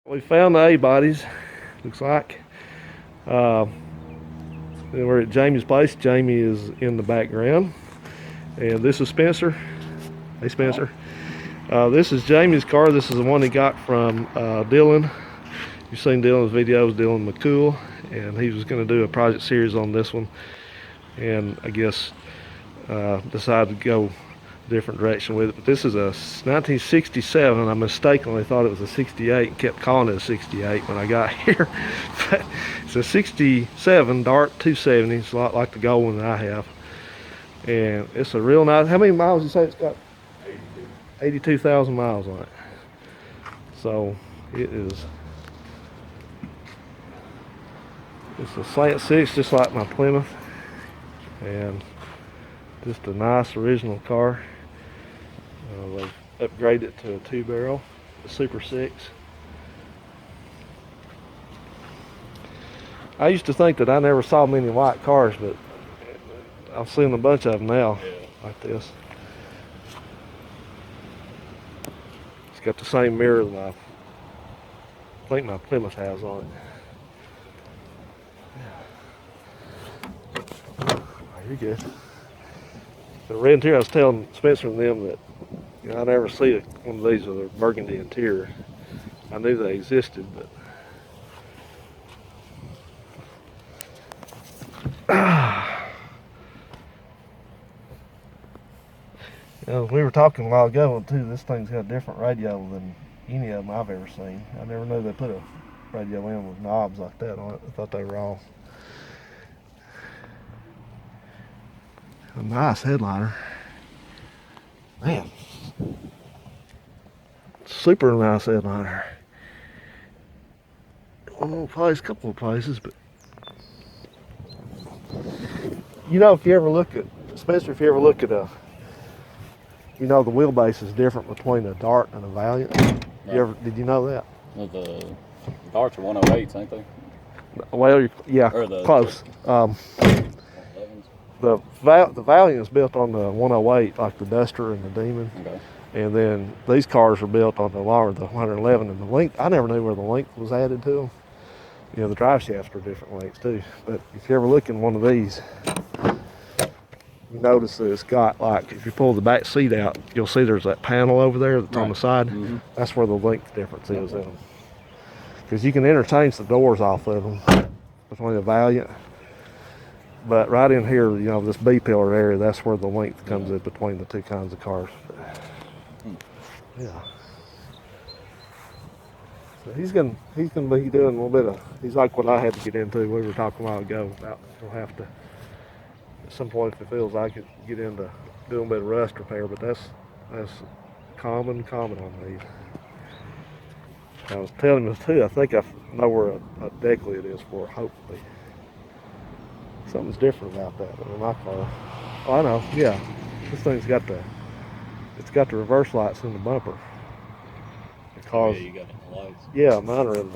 We found the A bodies, looks like. Uh, we're at Jamie's place. Jamie is in the background. And this is Spencer. Hey, Spencer. This is Jamie's car. This is the one he got from Dylan. You've seen Dylan's videos, Dylan McCool. And he was going to do a project series on this one. And I guess decided to go a different direction with it. But this is a 1967. I mistakenly thought it was a 68 and kept calling it a 68 when I got here. But it's a 67 Dart 270. It's a lot like the gold one that I have. And it's a real nice. How many miles you say it's got? 82,000 miles on it. So it is. It's a slant six, just like my Plymouth, and just a nice original car. They've upgraded it to a 2-barrel, a Super 6. I used to think that I never saw many white cars, but I've seen a bunch of them now, like this. It's got the same mirror that I think my Plymouth has on it. You're good. The red interior, I was telling Spencer and them that I never see one of these with a burgundy interior. I knew they existed, but we were talking a while ago too. This thing's got a different radio than any of them I've ever seen. I never knew they put a radio in with knobs like that on it. I thought they were all. A nice headliner. Man. Super nice headliner. One little place, couple of places, but if you ever look at, especially if you ever look at the wheelbase is different between a Dart and a Valiant. Right. Did you know that? Well, the Darts are 108s, ain't they? Well, yeah, close. The Valiant is built on the 108, like the Duster and the Demon. Okay. And then these cars are built on the 111, and the length, I never knew where the length was added to them. The drive shafts are different lengths too. But if you ever look in one of these, you notice that it's got, like, if you pull the back seat out, you'll see there's that panel over there that's on the side. Mm-hmm. That's where the length difference is in them. Because you can interchange the doors off of them between the Valiant. But right in here, this B-pillar area, that's where the length comes in between the two kinds of cars. Yeah. So he's gonna be doing a little bit of. He's like what I had to get into. We were talking a while ago about he'll have to at some point, if it feels like it, get into doing a bit of rust repair. But that's common on these. I was telling him too. I think I know where a deck lid is for. Hopefully. Something's different about that in my car. Oh, I know, yeah. This thing's got the reverse lights in the bumper. Because, you got the lights. Yeah, mine are in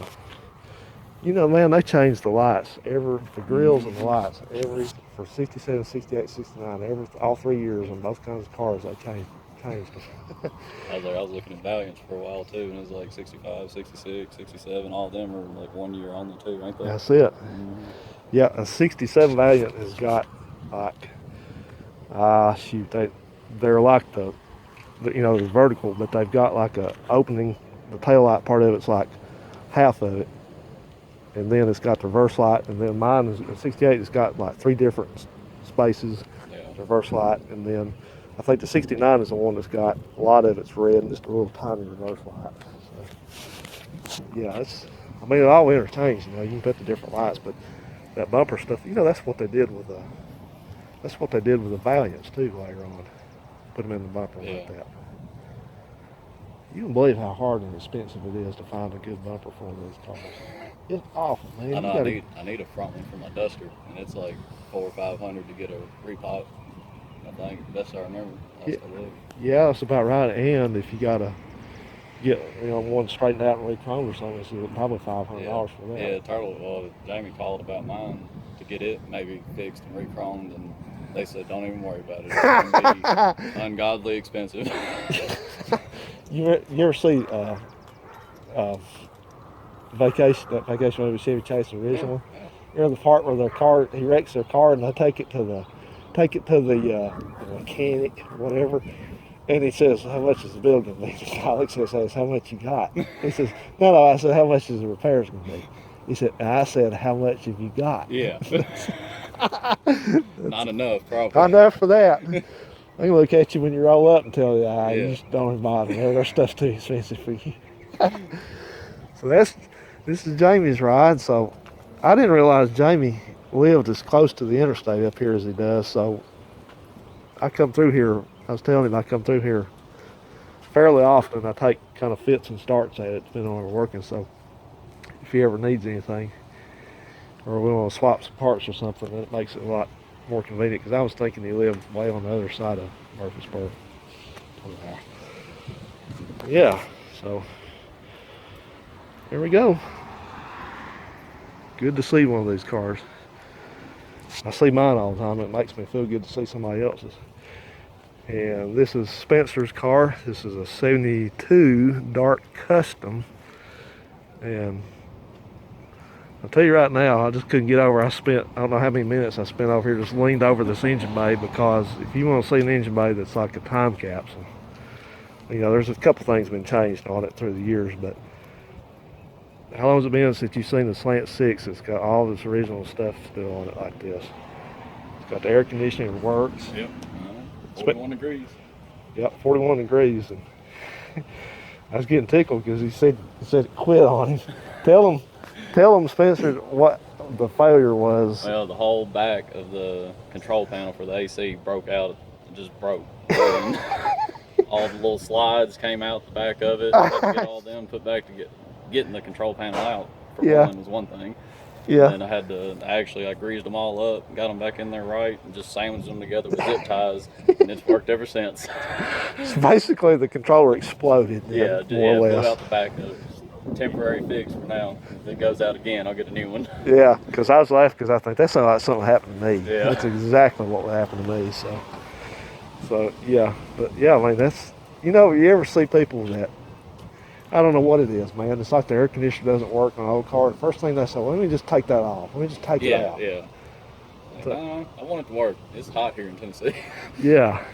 the, man, they changed the lights, the grills and the lights, for 67, 68, 69, all 3 years on both kinds of cars, they changed them. I was looking at Valiants for a while too, and it was like 65, 66, 67, all of them are like 1 year only too, ain't they? That's it. Mm-hmm. Yeah, a 67 Valiant has got like, they're like the vertical, but they've got like a opening, the tail light part of it's like half of it. And then it's got the reverse light, and then mine is, a 68, it's got like 3 different spaces, reverse light, and then I think the 69 is the one that's got a lot of it's red and just a little tiny reverse light. So, yeah, it all interchanged, you can put the different lights, but that bumper stuff, that's what they did with the Valiants too later on. Put them in the bumper like that. You can believe how hard and expensive it is to find a good bumper for one of those cars. It's awful, man. I know. I need a front one for my Duster, and it's like $400 or $500 to get a repop. I think best I remember. Yeah, that's about right. And if you gotta get one straightened out and re-chromed or something, it's probably $500 for that. Yeah, Jamie called about mine to get it maybe fixed and re-chromed, and they said don't even worry about it. It's going to be ungodly expensive. You ever see that vacation movie Chevy Chase, the original one. You know the part where he wrecks their car and they take it to the mechanic or whatever, and he says, "How much is the bill going to be?" Alex says, "How much you got?" He says, "No." I said, "How much is the repairs going to be?" He said, "I said, how much have you got?" Yeah. Not enough, probably. Not enough for that. I can look at you when you roll up and tell you, Yeah. you just don't even bother. Their stuff's too expensive for you. So this is Jamie's ride. So I didn't realize Jamie lived as close to the interstate up here as he does. So I come through here. I was telling him I come through here fairly often. I take kind of fits and starts at it depending on where we're working. So if he ever needs anything, or we want to swap some parts or something, then it makes it a lot more convenient. Because I was thinking he lived way on the other side of Murfreesboro. Yeah, so there we go. Good to see one of these cars. I see mine all the time. It makes me feel good to see somebody else's. And this is Spencer's car. This is a 72 Dark Custom. And I'll tell you right now, I just couldn't get over. I don't know how many minutes I spent over here, just leaned over this engine bay, because if you want to see an engine bay that's like a time capsule, you know, there's a couple things been changed on it through the years, but how long has it been since you've seen the Slant 6 that's got all this original stuff still on it like this? It's got the air conditioning, it works. Yep. 41 degrees. Yep, 41 degrees. And I was getting tickled because he said it quit on him. Tell him, Spencer, what the failure was. Well, the whole back of the control panel for the AC broke out. It just broke. And all the little slides came out the back of it. I had to get all them put back to getting the control panel out. For one was one thing. Yeah. And then I greased them all up, got them back in there right, and just sandwiched them together with zip ties, and it's worked ever since. So basically, the controller exploded. Yeah, more or blew less. out the back of it. Temporary fix for now. If it goes out again, I'll get a new one. Yeah, because I was laughing because I think that sounds like something happened to me. Yeah. That's exactly what would happen to me. So yeah, but yeah, I mean that's, you ever see people that, I don't know what it is, man. It's like the air conditioner doesn't work on an old car. The first thing they say, well, let me just take that off. Let me just take it out. Yeah. I want it to work. It's hot here in Tennessee. Yeah.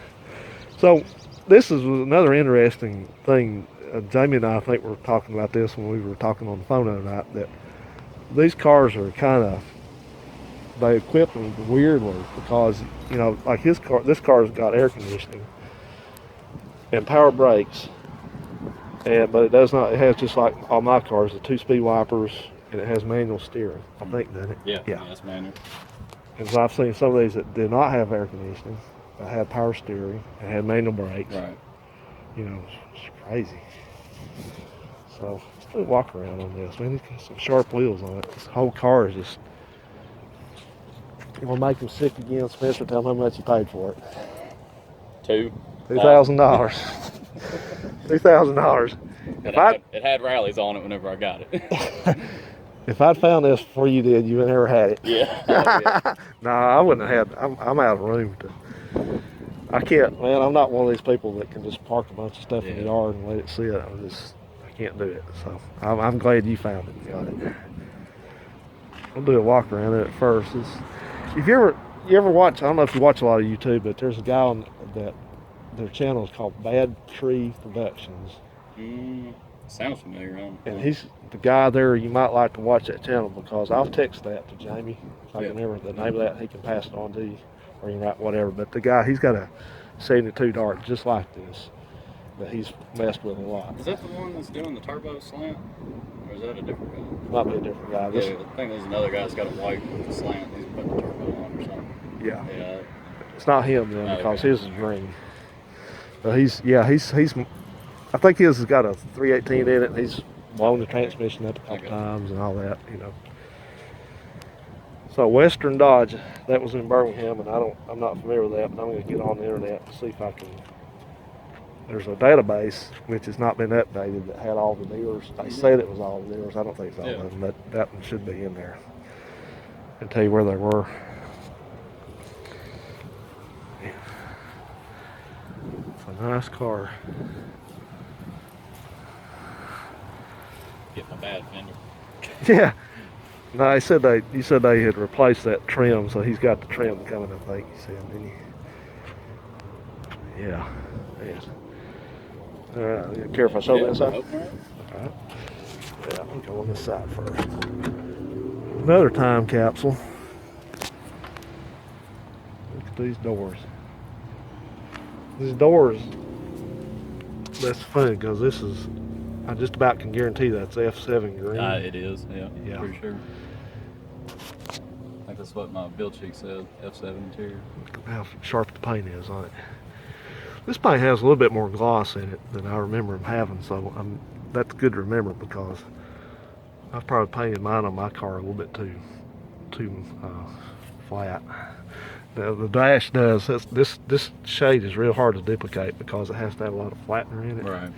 So this is another interesting thing. Jamie and I think were talking about this when we were talking on the phone the other night, that these cars are they equip them weirdly, because, like this car's got air conditioning and power brakes, but it has, just like all my cars, the 2-speed wipers, and it has manual steering, I think, doesn't it? Yeah, it's manual. And so I've seen some of these that did not have air conditioning, that had power steering, and had manual brakes. Right. It's crazy. So let's do a walk around on this. Man, it's got some sharp wheels on it. This whole car is just, gonna make him sick again. Spencer, tell him how much you paid for it. $2,000. $2,000. It had rallies on it whenever I got it. If I'd found this before you did, you would never had it. Yeah. No, I wouldn't have had. I'm out of room to. I can't, man. I'm not one of these people that can just park a bunch of stuff in the yard and let it sit. I can't do it. So I'm glad you found it. Got it. We'll do a walk around it first. If you ever watch, I don't know if you watch a lot of YouTube, but there's a guy on that, their channel is called Bad Tree Productions. Sounds familiar. And he's the guy there. You might like to watch that channel, because I'll text that to Jamie. If I can remember the name of that, he can pass it on to you, or you can write whatever. But the guy, he's got a 72 Dart just like this that he's messed with a lot. Is that the one that's doing the turbo slant, or is that a different guy? Might be a different guy. I think there's another guy that's got a white with the slant. He's putting the turbo on or something. Yeah. Yeah. It's not him then, because his is green. But he's I think his has got a 318 in it, and he's blown the transmission up a couple times and all that, So Western Dodge, that was in Birmingham, and I'm not familiar with that, but I'm going to get on the internet and see if I can. There's a database which has not been updated that had all the dealers. They said it was all the dealers. I don't think it's all of them, but that one should be in there and tell you where they were. It's a nice car. Get my bad fender. Yeah. No, he said they had replaced that trim, so he's got the trim coming, I think he said, didn't he? Yeah. Man. All right, you care if I show that side? Open it. All right. Yeah, I'm going on this side first. Another time capsule. Look at these doors. These doors, that's funny because this is, I just about can guarantee that's F7 green. It is, yeah, Yeah. for sure. I think that's what my build sheet said, F7 interior. Look how sharp the paint is on it. This paint has a little bit more gloss in it than I remember them having, so that's good to remember because I've probably painted mine on my car a little bit too flat. The dash does. This shade is real hard to duplicate because it has to have a lot of flattener in it. Right.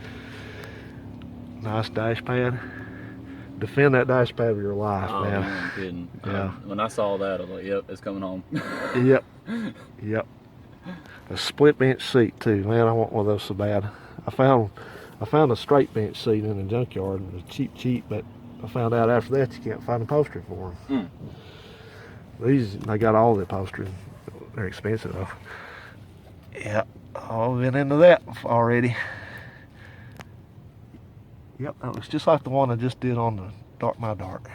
Nice dash pad. Defend that dash pad with your life, Oh, man. I'm kidding. Yeah. When I saw that, I was like, yep, it's coming home. Yep. Yep. A split bench seat too, man. I want one of those so bad. I found a straight bench seat in a junkyard. It was cheap, but I found out after that you can't find upholstery for them. These, they got all the upholstery. They're expensive though. Yeah, I've been into that already. Yep, that looks just like the one I just did on the My Dark.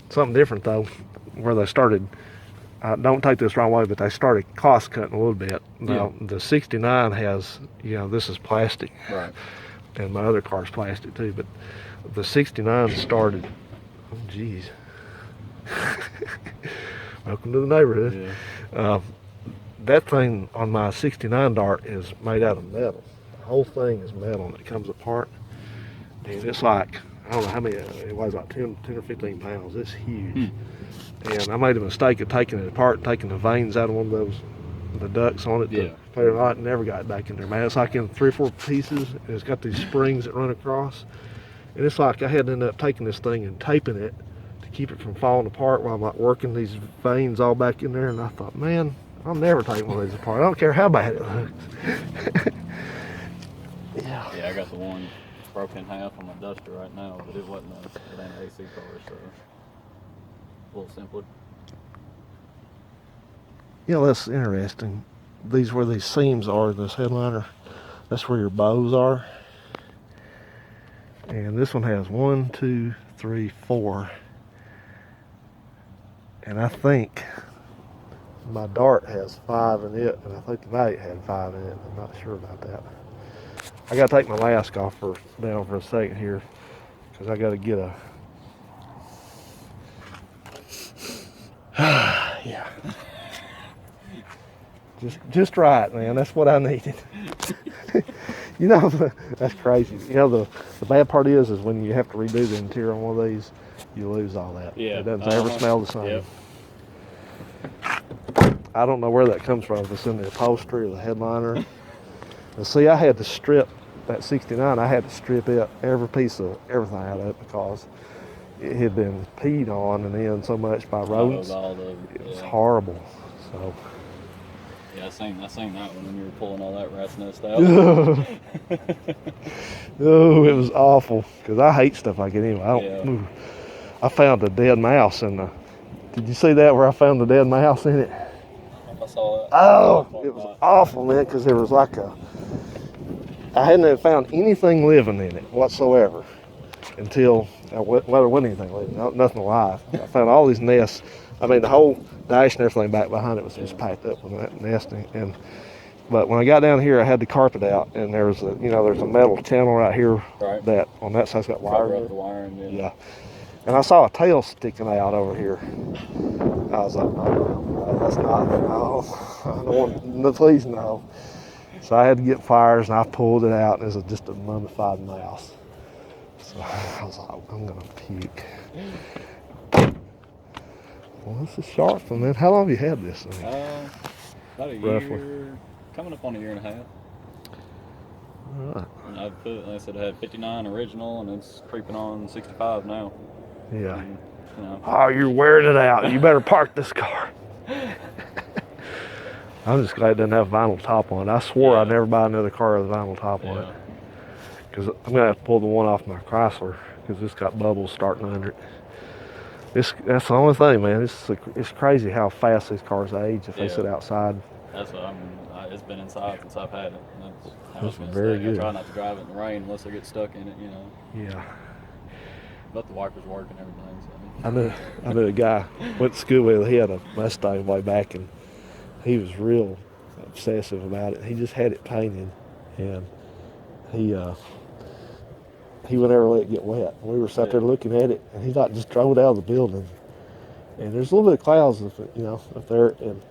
Something different though, where they started. Don't take this the wrong way, but they started cost cutting a little bit. Now the 69 has, this is plastic, Right. and my other car's plastic too. But the 69 started. Oh, geez. Welcome to the neighborhood. Yeah. That thing on my 69 Dart is made out of metal. The whole thing is metal, and it comes apart. And it's like, I don't know how many, it weighs like 10 or 15 pounds. It's huge. And I made a mistake of taking it apart, taking the veins out of one of those, the ducts on it. Yeah. To put it out, and never got it back in there, man. It's like in 3 or 4 pieces, and it's got these springs that run across. And it's like I had to end up taking this thing and taping it to keep it from falling apart while I'm like working these veins all back in there. And I thought, man, I'll never take one of these apart. I don't care how bad it looks. Yeah. Yeah, I got the one broken in half on my Duster right now, but it wasn't it ain't an AC car, so a little simpler. That's interesting. These where these seams are, this headliner, that's where your bows are. And this one has 1, 2, 3, 4. And I think my Dart has 5 in it, and I think the Valiant had 5 in it. I'm not sure about that. I gotta take my mask off down for a second here, because I gotta get a. Yeah. Just right, man. That's what I needed. That's crazy. The bad part is when you have to redo the interior on one of these, you lose all that. Yeah. It doesn't ever smell the same. Yep. I don't know where that comes from. If it's in the upholstery or the headliner. And see, I had to strip that 69. I had to strip it, every piece of everything out of it, because it had been peed on and then so much by rodents. It was horrible. So. Yeah, I seen that one when you were pulling all that rat's nest out. Oh, it was awful, because I hate stuff like it anyway. I found a dead mouse in the. Did you see that where I found the dead mouse in it? I saw that. Oh, it was awful, man, because there was like I hadn't found anything living in it whatsoever until, there wasn't anything living, nothing alive. I found all these nests. I mean, the whole dash and everything back behind it was just packed up with that nesting. But when I got down here, I had the carpet out, and there's a metal channel right here that on that side's got wire. The wiring, yeah. And I saw a tail sticking out over here. I was like, no, that's not, no. I don't want, no, please no. So I had to get pliers, and I pulled it out, and it was just a mummified mouse. So I was like, I'm gonna puke. Well, this is sharp, man. How long have you had this thing? About a Roughly. year, coming up on a year and a half. All right. And I said I had 59 original, and it's creeping on 65 now. Yeah. And, Oh, you're wearing it out. You better park this car. I'm just glad it doesn't have vinyl top on it. I swore I'd never buy another car with a vinyl top on it. Because I'm going to have to pull the one off my Chrysler because it's got bubbles starting under it. That's the only thing, man. It's crazy how fast these cars age if they sit outside. That's what I mean. It's been inside since I've had it. That's how it's gonna very stay. good. I try not to drive it in the rain unless I get stuck in it, you know. Yeah. But the wipers work and everything. So. I knew a guy went to school with. He had a Mustang way back, and he was real obsessive about it. He just had it painted, and he would never let it get wet. We were sat there looking at it, and he like just drove it out of the building. And there's a little bit of clouds, up there, and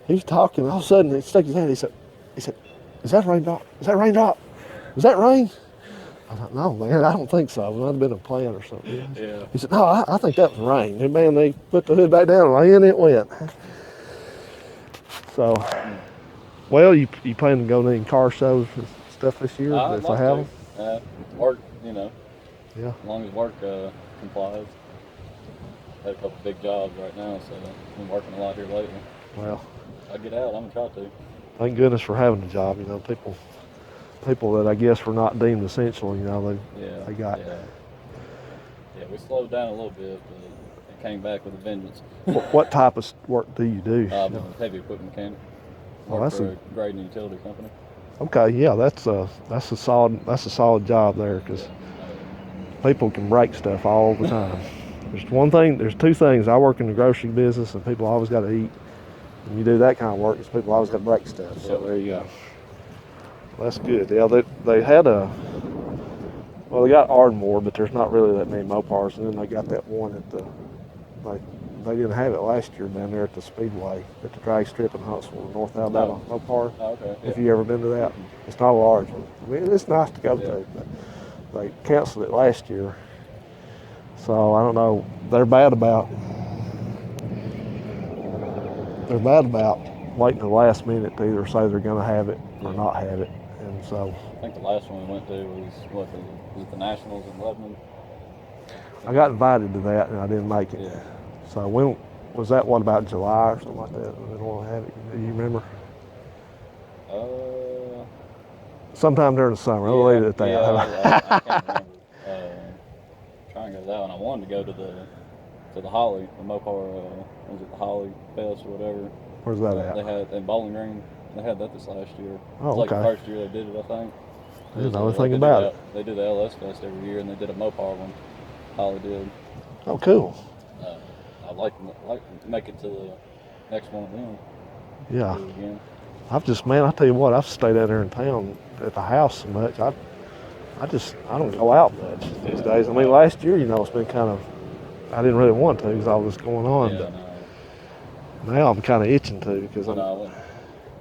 he was talking. All of a sudden, he stuck his hand. He said, "Is that raindrop? Is that raindrop? Is that rain?" I thought, "No, man, I don't think so. It might have been a plant or something." Yeah. He said, "No, I think that was rain." And man, they put the hood back down, and it went. So, well, you plan to go to any car shows and stuff this year if I have them? Work, you know. Yeah. As long as work complies. Had a couple big jobs right now, so I've been working a lot here lately. Well, if I get out, I'm gonna try to. Thank goodness for having a job. People that I guess were not deemed essential. They got. Yeah, we slowed down a little bit, but it came back with a vengeance. What type of work do you do? I'm a heavy equipment mechanic. Work for a grading utility company. Okay, yeah, that's a solid job there, because people can break stuff all the time. There's two things. I work in the grocery business, and people always got to eat. When you do that kind of work, people always got to break stuff. So there you go. Well, that's good. Yeah, they had they got Ardmore, but there's not really that many Mopars, and then they got that one at they didn't have it last year down there at the Speedway, at the drag strip in Huntsville, North Alabama Mopar. Oh, okay. If you ever been to that, it's not a large one. I mean, it's nice to go to, but they canceled it last year. So I don't know. They're bad about waiting to the last minute to either say they're going to have it or not have it. And so I think the last one we went to was the Nationals in Lebanon. I got invited to that, and I didn't make it. Yeah. So when was that? What, about July or something like that? When they want to have it? Do you remember? Sometime during the summer. I'll leave it at that. I can't remember. Trying to go to that one. I wanted to go to the Holly, the Mopar. Was it the Holly Fest or whatever? Where's that at? They had in Bowling Green. They had that this last year. Oh, it was like okay. the first year they did it, I think. I didn't know anything about it. They do the LS Fest every year, and they did a Mopar one. Holly did. Oh, cool. I'd like to make it to the next one of them. Yeah. Do it again. I tell you what, I've stayed out there in town at the house so much. I don't go out much these days. I mean, last year, it's been kind of, I didn't really want to because all this going on. Yeah, but now I'm kind of itching to because I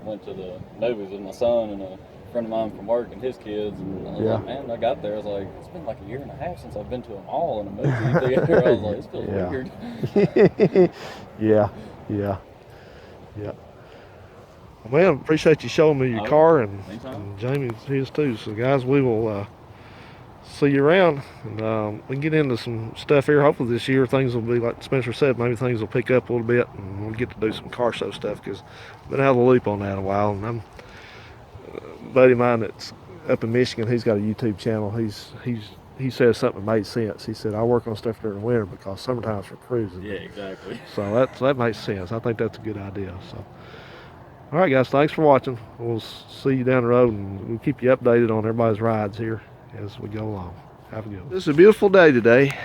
went to the movies with my son and a friend of mine from work and his kids. And I was like, man, I got there. I was like, it's been like a year and a half since I've been to a mall and a movie theater. I was like, this feels weird. Yeah. Well, man, appreciate you showing me your car, and Jamie's his too. So, guys, we will see you around, and we can get into some stuff here. Hopefully this year things will be like Spencer said. Maybe things will pick up a little bit, and we'll get to do some car show stuff because I've been out of the loop on that a while. And I'm a buddy of mine that's up in Michigan. He's got a YouTube channel. He says something that made sense. He said, I work on stuff during the winter because summertime's for cruising. Yeah, exactly. So that makes sense. I think that's a good idea. So, all right, guys, thanks for watching. We'll see you down the road, and we'll keep you updated on everybody's rides here as we go along. Have a good one. This is a beautiful day today,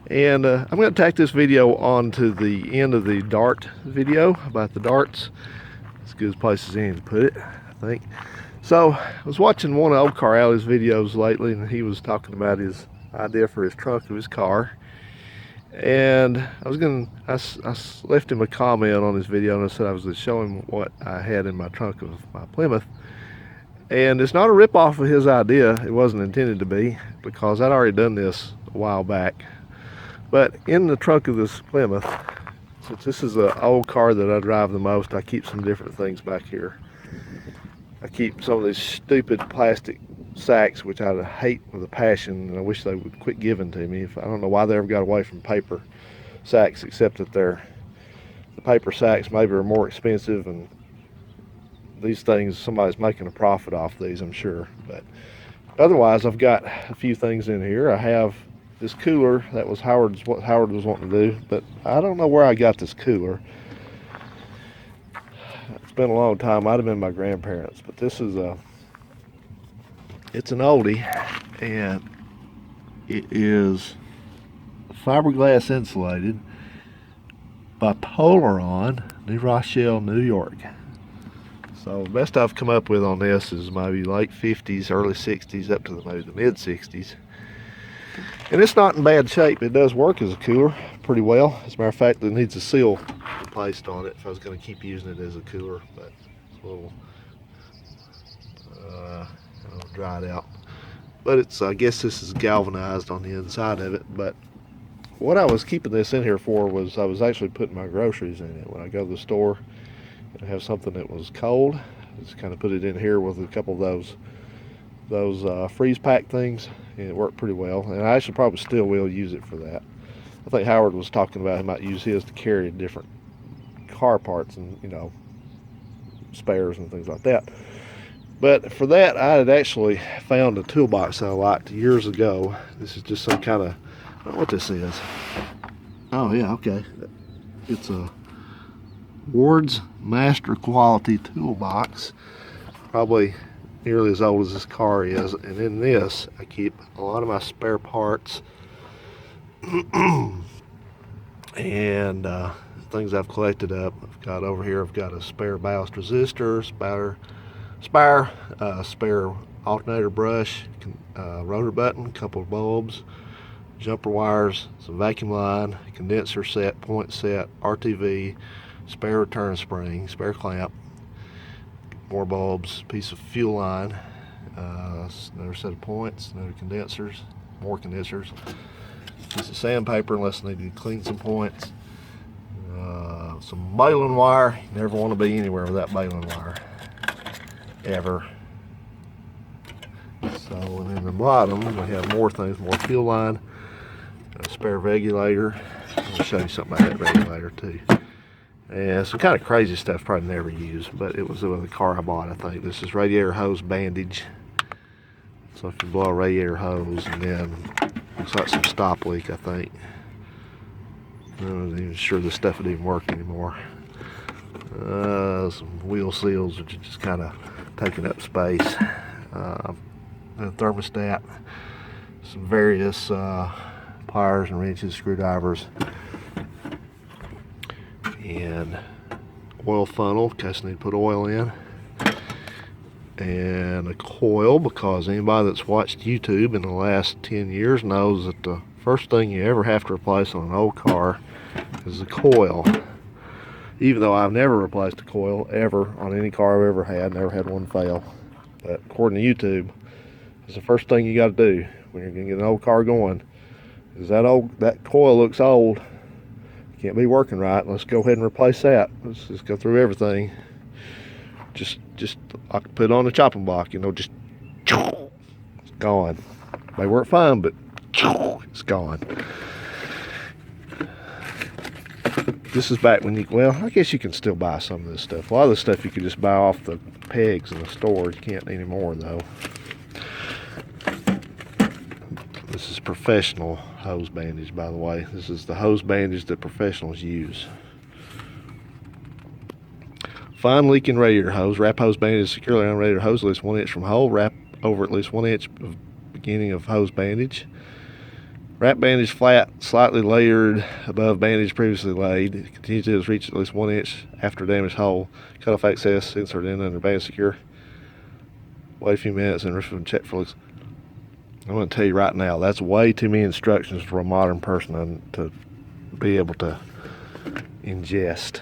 and I'm going to tack this video on to the end of the dart video about the darts. It's as good a place as any to put it, I think. So I was watching one of Old Car Alley's videos lately, and he was talking about his idea for his trunk of his car. And I left him a comment on his video, and I said I was going to show him what I had in my trunk of my Plymouth. And it's not a rip-off of his idea. It wasn't intended to be, because I'd already done this a while back. But in the trunk of this Plymouth, since this is an old car that I drive the most, I keep some different things back here. I keep some of these stupid plastic sacks, which I hate with a passion, and I wish they would quit giving to me. I don't know why they ever got away from paper sacks, except that the paper sacks maybe are more expensive, and these things, somebody's making a profit off these, I'm sure. But otherwise, I've got a few things in here. I have this cooler. That was what Howard was wanting to do, but I don't know where I got this cooler. It's been a long time. Might have been my grandparents, but this is it's an oldie, and it is fiberglass insulated by Polaron, New Rochelle, New York. So the best I've come up with on this is maybe late 50s, early 60s, up to maybe the mid 60s. And it's not in bad shape. It does work as a cooler pretty well. As a matter of fact, it needs a seal placed on it if I was going to keep using it as a cooler, but it's a little dried out. But it's, I guess this is galvanized on the inside of it. But what I was keeping this in here for was I was actually putting my groceries in it. When I go to the store and I have something that was cold, I just kind of put it in here with a couple of those freeze pack things, and it worked pretty well. And I actually probably still will use it for that. I think Howard was talking about he might use his to carry different car parts and, you know, spares and things like that. But for that, I had actually found a toolbox that I liked years ago. This is just some kind of, I don't know what this is. Oh yeah, okay. It's a Ward's Master Quality Toolbox. Probably nearly as old as this car is. And in this, I keep a lot of my spare parts and things I've collected up. I've got over here, I've got a spare ballast resistor, spare alternator brush, rotor button, couple of bulbs, jumper wires, some vacuum line, condenser set, point set, RTV, spare return spring, spare clamp, more bulbs, piece of fuel line, another set of points, another condensers, more condensers, piece of sandpaper unless I need to clean some points, some baling wire. You never want to be anywhere without baling wire, ever. So, and in the bottom we have more things, more fuel line, a spare regulator. I'll show you something about that regulator too. And some kind of crazy stuff probably never used, but it was the car I bought, I think. This is radiator hose bandage. So if you blow a radiator hose, and then looks like some stop leak, I think. I'm not even sure this stuff would even work anymore. Some wheel seals, which are just kind of taking up space. A thermostat, some various pliers and wrenches, screwdrivers, and oil funnel in case I need to put oil in, and a coil, because anybody that's watched YouTube in the last 10 years knows that the first thing you ever have to replace on an old car is the coil. Even though I've never replaced a coil ever on any car I've ever had, never had one fail. But according to YouTube, it's the first thing you got to do when you're going to get an old car going. Is that coil looks old, can't be working right. Let's go ahead and replace that. Let's just go through everything. Just I could put it on the chopping block, you know, just it's gone. May work fine, but it's gone. This is back when well, I guess you can still buy some of this stuff. A lot of this stuff you can just buy off the pegs in the store. You can't anymore though. This is professional hose bandage, by the way. This is the hose bandage that professionals use. Fine leaking radiator hose. Wrap hose bandage securely on radiator hose at least 1 inch from hole. Wrap over at least 1 inch of beginning of hose bandage. Wrap bandage flat, slightly layered above bandage previously laid. Continue to reach at least 1 inch after damaged hole. Cut off excess, insert in under bandage secure. Wait a few minutes and check for leaks. I'm going to tell you right now, that's way too many instructions for a modern person to be able to ingest.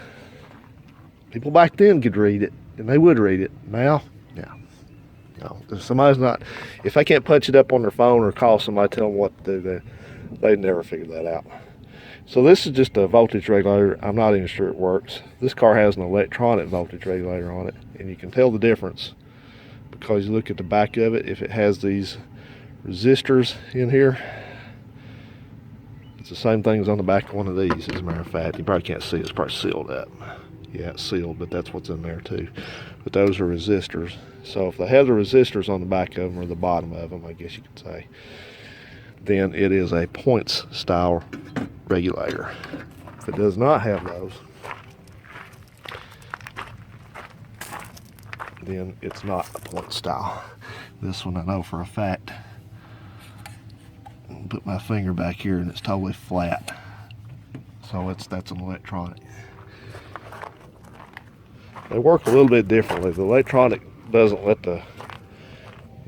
People back then could read it, and they would read it. Now, no. If somebody's not, if they can't punch it up on their phone or call somebody, tell them what to do, they'd never figure that out. So this is just a voltage regulator. I'm not even sure it works. This car has an electronic voltage regulator on it, and you can tell the difference because you look at the back of it. If it has these resistors in here, it's the same thing as on the back of one of these. As a matter of fact, you probably can't see it. It's probably sealed up. Yeah, it's sealed, but that's what's in there too. But those are resistors. So if they have the resistors on the back of them or the bottom of them, I guess you could say, then it is a points style regulator. If it does not have those, then it's not a point style. This one I know for a fact. Put my finger back here and it's totally flat. So that's an electronic. They work a little bit differently. The electronic doesn't let the,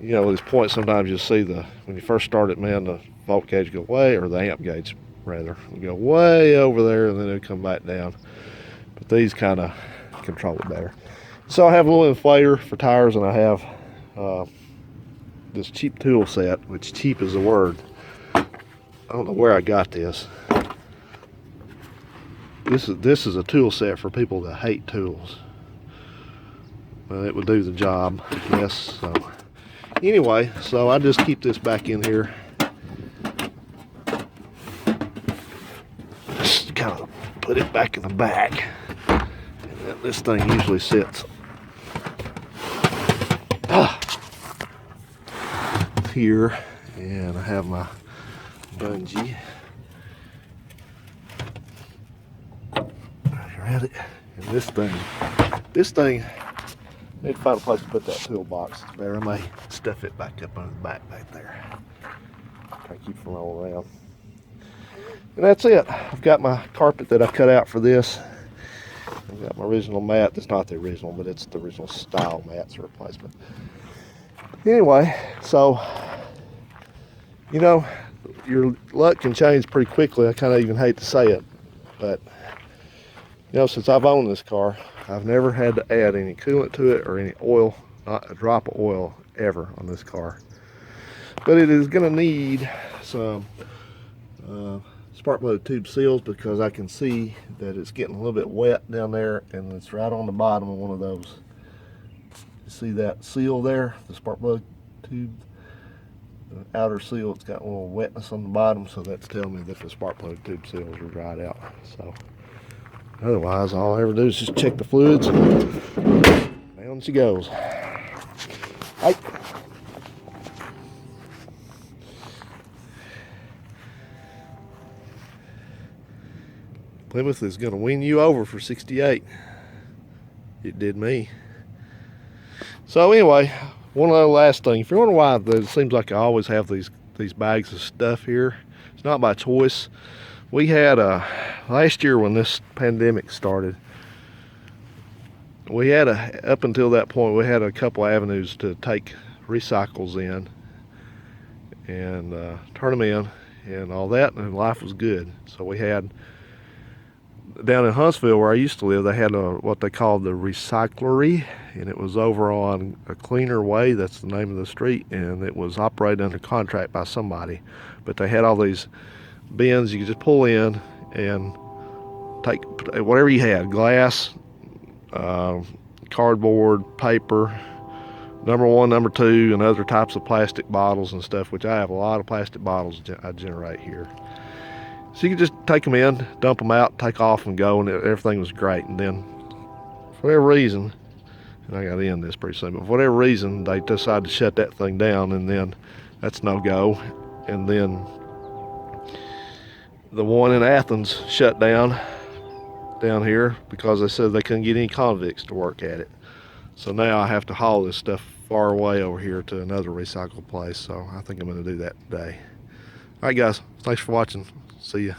you know, these points, sometimes you'll see when you first start it, man, the volt gauge go way, or the amp gauge rather, will go way over there and then it'll come back down. But these kind of control it better. So I have a little inflator for tires, and I have this cheap tool set, which cheap is the word. I don't know where I got this. This is a tool set for people that hate tools. Well, it would do the job, yes. So anyway, so I just keep this back in here. Just kind of put it back in the back. And then this thing usually sits here, and I have my bungee. Around it. And this thing, I need to find a place to put that toolbox. It's better. I may stuff it back up on the back there. Try to keep it from rolling around. And that's it. I've got my carpet that I cut out for this. I've got my original mat. It's not the original, but it's the original style mat's replacement. Anyway, so, you know, your luck can change pretty quickly. I kind of even hate to say it, but, you know, since I've owned this car, I've never had to add any coolant to it or any oil, not a drop of oil ever on this car. But it is going to need some spark plug tube seals, because I can see that it's getting a little bit wet down there, and it's right on the bottom of one of those. You see that seal there, the spark plug tube, the outer seal, it's got a little wetness on the bottom, so that's telling me that the spark plug tube seals are dried out. So otherwise, all I ever do is just check the fluids, and down she goes. Right. Plymouth is going to win you over for 68. It did me. So anyway, one other last thing. If you're wondering why it seems like I always have these bags of stuff here, it's not by choice. We had last year when this pandemic started, we had up until that point, we had a couple avenues to take recycles in and turn them in and all that, and life was good. So we had, down in Huntsville where I used to live, they had what they called the recyclery, and it was over on a Cleaner Way, that's the name of the street, and it was operated under contract by somebody. But they had all these bins you could just pull in and take whatever you had, glass, cardboard, paper, number 1, number 2, and other types of plastic bottles and stuff, which I have a lot of plastic bottles I generate here. So you could just take them in, dump them out, take off and go, and everything was great. And then, for whatever reason, and I got to end this pretty soon, but for whatever reason, they decided to shut that thing down, and then that's no go. And then the one in Athens shut down here because they said they couldn't get any convicts to work at it. So now I have to haul this stuff far away over here to another recycle place. So I think I'm going to do that today. All right, guys, thanks for watching. See ya.